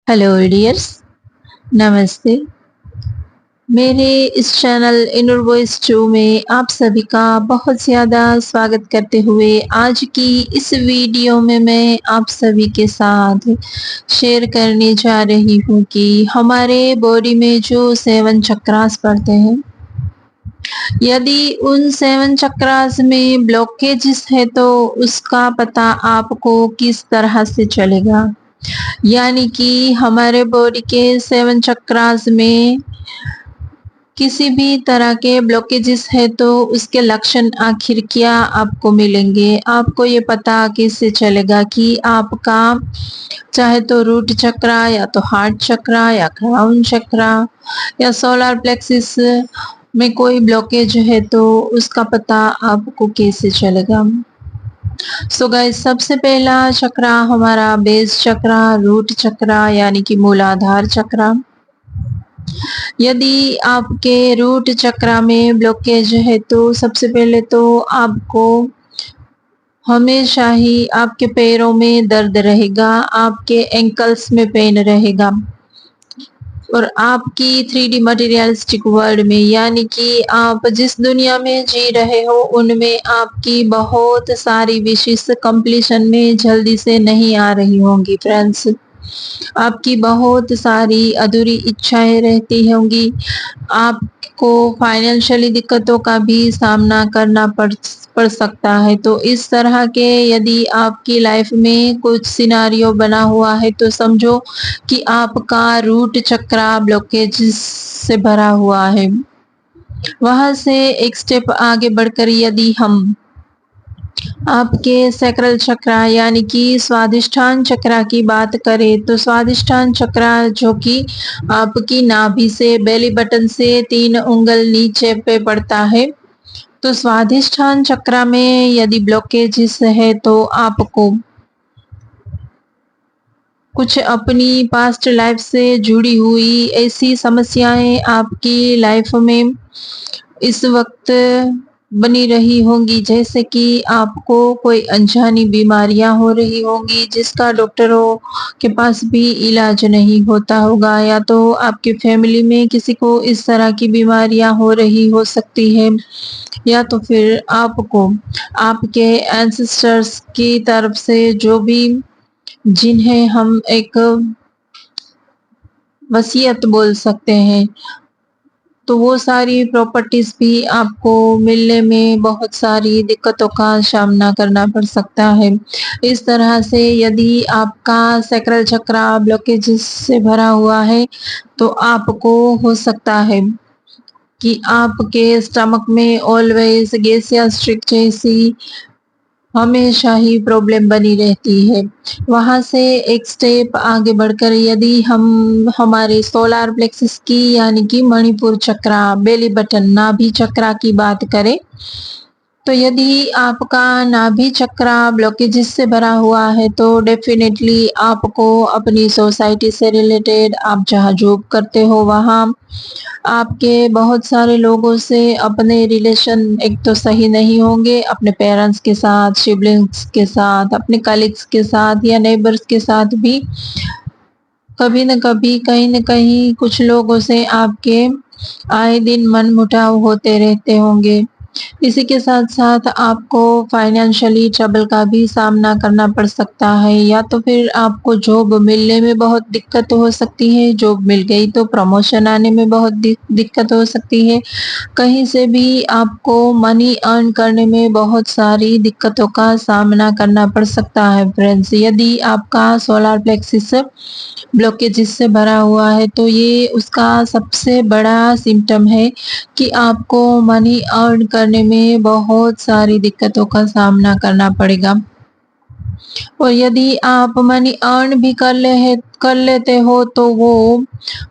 Hello dears, नमस्ते। मेरे इस चैनल इनर वॉइस 2 में आप सभी का बहुत ज़्यादा स्वागत करते हुए आज की इस वीडियो में मैं आप सभी के साथ शेयर करने जा रही हूँ कि हमारे बॉडी में जो 7 चक्रास पड़ते हैं, यदि उन 7 चक्रास में ब्लॉकेजेस है तो उसका पता आपको किस तरह से चलेगा। यानी कि हमारे बॉडी के 7 चक्रास में किसी भी तरह के ब्लॉकेजेस है तो उसके लक्षण आखिर क्या आपको मिलेंगे। आपको ये पता कैसे चलेगा कि आपका चाहे तो रूट चक्रा या तो हार्ट चक्रा या क्राउन चक्रा या सोलर प्लेक्सिस में कोई ब्लॉकेज है तो उसका पता आपको कैसे चलेगा। सो गाइस, सबसे पहला चक्रा हमारा बेस चक्रा, रूट चक्रा यानी कि मूलाधार चक्रा। यदि आपके रूट चक्रा में ब्लॉकेज है तो सबसे पहले तो आपको हमेशा ही आपके पैरों में दर्द रहेगा, आपके एंकल्स में पेन रहेगा और आपकी 3D मटेरियलिस्टिक वर्ल्ड में यानी कि आप जिस दुनिया में जी रहे हो उनमें आपकी बहुत सारी विशेष कंप्लीशन में जल्दी से नहीं आ रही होंगी फ्रेंड्स। आपकी बहुत सारी अधूरी इच्छाएं रहती होंगी। आपको फाइनेंशियली दिक्कतों का भी सामना करना पड़ सकता है। तो इस तरह के यदि आपकी लाइफ में कुछ सिनारियो बना हुआ है तो समझो कि आपका रूट चक्रा ब्लॉकेज से भरा हुआ है। वहां से एक स्टेप आगे बढ़कर यदि हम आपके सैक्रल चक्रा यानी कि स्वादिष्ठान चक्रा की बात करें तो स्वादिष्ठान चक्रा जो कि आपकी नाभि से बेली बटन से 3 उंगल नीचे पे पड़ता है। तो स्वादिष्ठान चक्रा में यदि ब्लॉकेजेस है तो आपको कुछ अपनी पास्ट लाइफ से जुड़ी हुई ऐसी समस्याएं आपकी लाइफ में इस वक्त बनी रही होंगी, जैसे कि आपको कोई अनजानी बीमारियां हो रही होंगी जिसका डॉक्टरों के पास भी इलाज नहीं होता होगा, या तो आपकी फैमिली में किसी को इस तरह की बीमारियां हो रही हो सकती है, या तो फिर आपको आपके एंसेस्टर्स की तरफ से जो भी जिन्हें हम एक वसीयत बोल सकते हैं, तो वो सारी प्रॉपर्टीज भी आपको मिलने में बहुत सारी दिक्कतों का सामना करना पड़ सकता है। इस तरह से यदि आपका सैक्रल चक्रा ब्लॉकेजेस से भरा हुआ है तो आपको हो सकता है कि आपके स्टमक में ऑलवेज गैस या स्ट्रिक जैसी हमेशा ही प्रॉब्लम बनी रहती है। वहां से एक स्टेप आगे बढ़कर यदि हम हमारे सोलार प्लेक्सस की यानी कि मणिपुर चक्रा, बेली बटन, नाभि चक्रा की बात करें तो यदि आपका नाभि चक्रा ब्लॉकेजेस से भरा हुआ है तो डेफिनेटली आपको अपनी सोसाइटी से रिलेटेड, आप जहाँ जॉब करते हो वहाँ आपके बहुत सारे लोगों से अपने रिलेशन एक तो सही नहीं होंगे, अपने पेरेंट्स के साथ, सिबलिंग्स के साथ, अपने कलीग्स के साथ या नेबर्स के साथ भी कभी न कभी, कहीं न कहीं कुछ लोगों से आपके आए दिन मनमुटाव होते रहते होंगे। इसी के साथ-साथ आपको फाइनेंशियली ट्रबल का भी सामना करना पड़ सकता है, या तो फिर आपको जॉब मिलने में बहुत दिक्कत हो सकती है, जॉब मिल गई तो प्रमोशन आने में बहुत दिक्कत हो सकती है। कहीं से भी आपको मनी अर्न करने में बहुत सारी दिक्कतों का सामना करना पड़ सकता है फ्रेंड्स। यदि आपका सोलर प्लेक्सिस ब्लॉकेजेस से भरा हुआ है तो ये उसका सबसे बड़ा सिम्पटम है कि आपको मनी अर्न करने में बहुत सारी दिक्कतों का सामना करना पड़ेगा। और यदि आप मनी अर्न भी कर लेते हो तो वो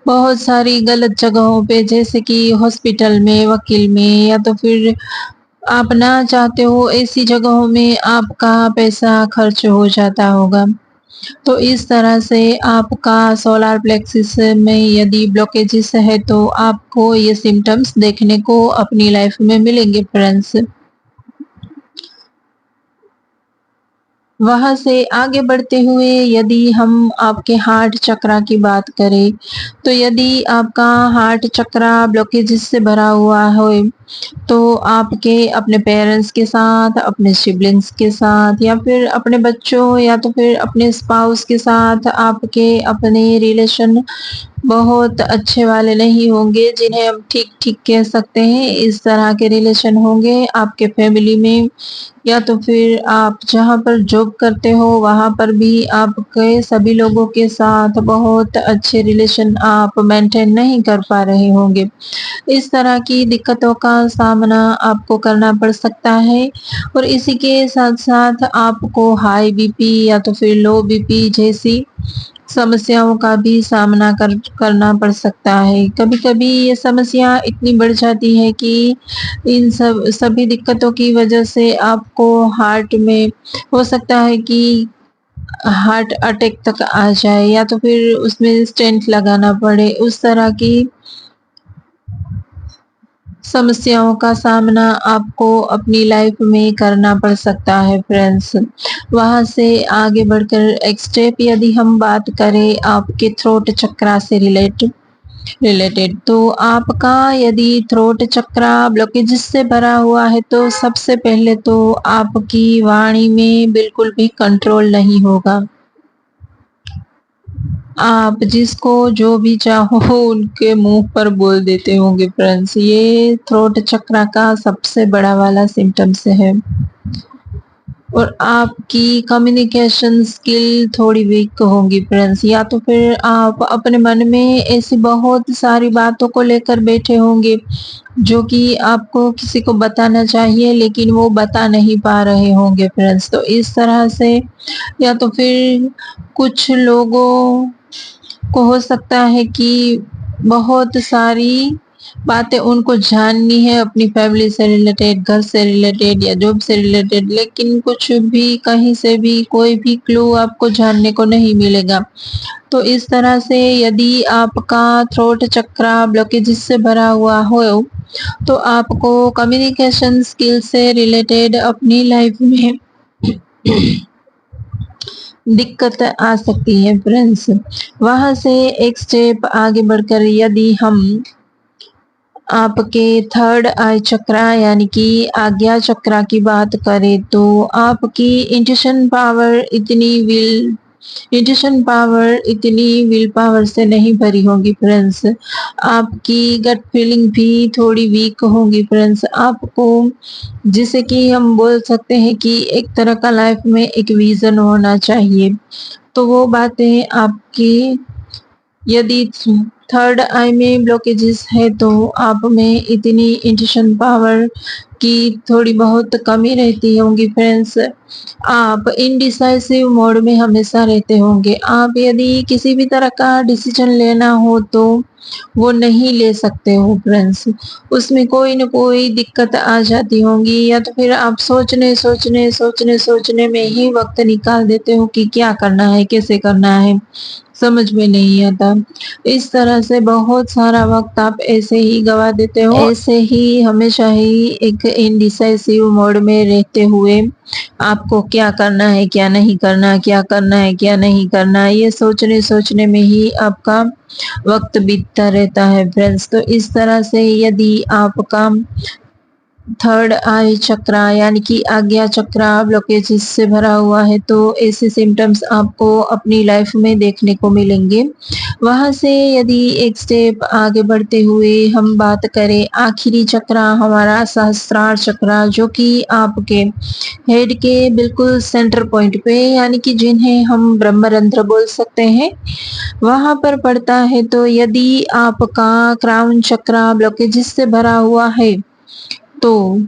बहुत सारी गलत जगहों पे, जैसे कि हॉस्पिटल में, वकील में, या तो फिर आप ना चाहते हो ऐसी जगहों में आपका पैसा खर्च हो जाता होगा। तो इस तरह से आपका सोलर प्लेक्सिस में यदि ब्लॉकेजेस है तो आपको ये सिम्पटम्स देखने को अपनी लाइफ में मिलेंगे फ्रेंड्स। वहाँ से आगे बढ़ते हुए यदि हम आपके हार्ट चक्रा की बात करें, तो यदि आपका हार्ट चक्रा ब्लॉकेजेस से भरा हुआ है, तो आपके अपने पेरेंट्स के साथ, अपने सिबलिंग्स के साथ या फिर अपने बच्चों या तो फिर अपने स्पाउस के साथ आपके अपने रिलेशन बहुत अच्छे वाले नहीं होंगे, जिन्हें हम ठीक-ठीक कह सकते हैं। इस तरह के रिलेशन होंगे आपके फैमिली में या तो फिर आप जहाँ पर जॉब करते हो वहाँ पर भी आपके सभी लोगों के साथ बहुत अच्छे रिलेशन आप मेंटेन नहीं कर पा रहे होंगे। इस तरह की दिक्कतों का सामना आपको करना पड़ सकता है और इसी के साथ-साथ आपको हाई बीपी या तो फिर लो बीपी जैसी समस्याओं का भी सामना करना पड़ सकता है। कभी-कभी ये समस्या इतनी बढ़ जाती है कि इन सभी दिक्कतों की वजह से आपको हार्ट में हो सकता है कि हार्ट अटैक तक आ जाए या तो फिर उसमें स्टेंट लगाना पड़े। उस तरह की समस्याओं का सामना आपको अपनी लाइफ में करना पड़ सकता है फ्रेंड्स। वहाँ से आगे बढ़कर एक स्टेप यदि हम बात करें आपके थ्रोट चक्रा से रिलेटेड तो आपका यदि थ्रोट चक्रा ब्लॉकेजेस से भरा हुआ है तो सबसे पहले तो आपकी वाणी में बिल्कुल भी कंट्रोल नहीं होगा। आप जिसको जो भी चाहो उनके मुँह पर बोल देते होंगे फ्रेंड्स। ये थ्रोट चक्रा का सबसे बड़ा वाला सिम्पटम्स है। और आपकी कम्युनिकेशन स्किल थोड़ी वीक होंगी फ्रेंड्स या तो फिर आप अपने मन में ऐसी बहुत सारी बातों को लेकर बैठे होंगे जो कि आपको किसी को बताना चाहिए लेकिन वो बता नहीं पा रहे होंगे फ्रेंड्स। तो इस तरह से या तो फिर कुछ लोगों को हो सकता है कि बहुत सारी बातें उनको जाननी है अपनी फैमिली से रिलेटेड, घर से रिलेटेड या जॉब से रिलेटेड, लेकिन कुछ भी कहीं से भी कोई भी क्लू आपको जानने को नहीं मिलेगा। तो इस तरह से यदि आपका थ्रोट चक्रा ब्लॉकेजेस से भरा हुआ हो, तो आपको कम्युनिकेशन स्किल से रिलेटेड अपनी लाइफ में दिक्कत आ सकती है फ्रेंड्स। वहाँ से एक स्टेप आगे बढ़कर यदि हम आपके थर्ड आई चक्रा यानी कि आज्ञा चक्रा की बात करें तो आपकी इंट्यूशन पावर पावर से नहीं भरी होगी फ्रेंड्स। आपकी गट फीलिंग भी थोड़ी वीक होंगी फ्रेंड्स। आपको जिसे कि हम बोल सकते हैं कि एक तरह का लाइफ में एक विजन होना चाहिए। तो वो बातें आपकी यदि थर्ड आई में ब्लॉकेजेस है तो आप में इतनी इंट्यूशन पावर की थोड़ी बहुत कमी रहती होंगी फ्रेंड्स। आप इनडिसाइसिव मोड में हमेशा रहते होंगे। आप यदि किसी भी तरह का डिसीजन लेना हो तो वो नहीं ले सकते हो फ्रेंड्स। उसमें कोई न कोई दिक्कत आ जाती होंगी या तो फिर आप सोचने में ही वक़्त निकाल देते हो कि क्या करना है, कैसे करना है, समझ में नहीं आता। इस तरह से बहुत सारा वक़्त आप ऐसे ही गँवा देते हो। ऐसे ही हमेशा ही एक इनडिसाइसिव मोड में रहते हुए आपको क्या करना है, क्या नहीं करना, क्या करना है, क्या नहीं करना, ये सोचने में ही आपका वक़्त बीतता रहता है फ्रेंड्स। तो इस तरह से यदि आपका थर्ड आई चक्रा यानी कि आज्ञा चक्रा ब्लॉकेजेस से भरा हुआ है तो ऐसे सिम्पटम्स आपको अपनी लाइफ में देखने को मिलेंगे। वहाँ से यदि एक स्टेप आगे बढ़ते हुए हम बात करें आखिरी चक्रा हमारा सहस्त्रार चक्रा जो कि आपके हेड के बिल्कुल सेंटर पॉइंट पे यानी कि जिन्हें हम ब्रह्मरंध्र बोल सकते हैं, वहाँ पर पड़ता है। तो यदि आपका क्राउन चक्रा ब्लॉकेजेस से भरा हुआ है तो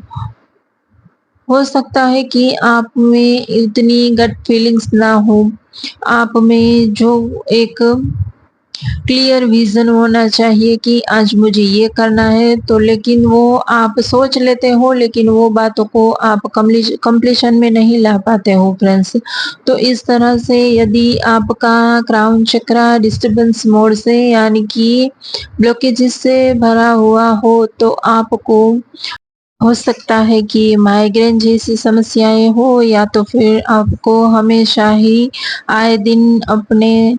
हो सकता है कि आप में इतनी गट फीलिंग्स ना हो। आप में जो एक क्लियर विज़न होना चाहिए कि आज मुझे ये करना है तो लेकिन वो आप सोच लेते हो लेकिन वो बातों को आप कंप्लीशन में नहीं ला पाते हो फ्रेंड्स। तो इस तरह से यदि आपका क्राउन चक्रा डिस्टर्बेंस मोड से यानी कि ब्लॉकेजेस से भरा हुआ हो तो आपको हो सकता है कि माइग्रेन जैसी समस्याएँ हो या तो फिर आपको हमेशा ही आए दिन अपने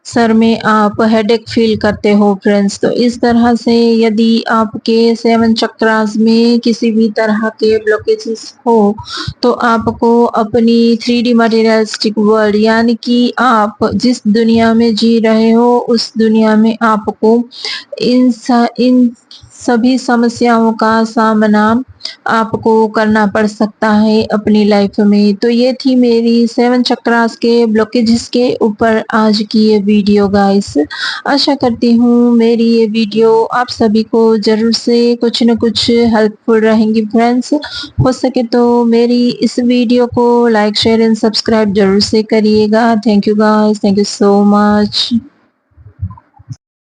सर में आप हेडेक फ़ील करते हो फ्रेंड्स। तो इस तरह से यदि आपके 7 चक्रास में किसी भी तरह के ब्लॉकेजेस हो, तो आपको अपनी 3D मटेरियलिस्टिक वर्ल्ड यानी कि आप जिस दुनिया में जी रहे हो, उस दुनिया में आपको इन सभी समस्याओं का सामना आपको करना पड़ सकता है अपनी लाइफ में। तो ये थी मेरी 7 चक्रास के ब्लॉकेजेस के ऊपर आज की ये वीडियो गाइस। आशा करती हूँ मेरी ये वीडियो आप सभी को ज़रूर से कुछ न कुछ हेल्पफुल रहेंगी फ्रेंड्स। हो सके तो मेरी इस वीडियो को लाइक, शेयर एंड सब्सक्राइब ज़रूर से करिएगा। Thank you guys, thank you so much.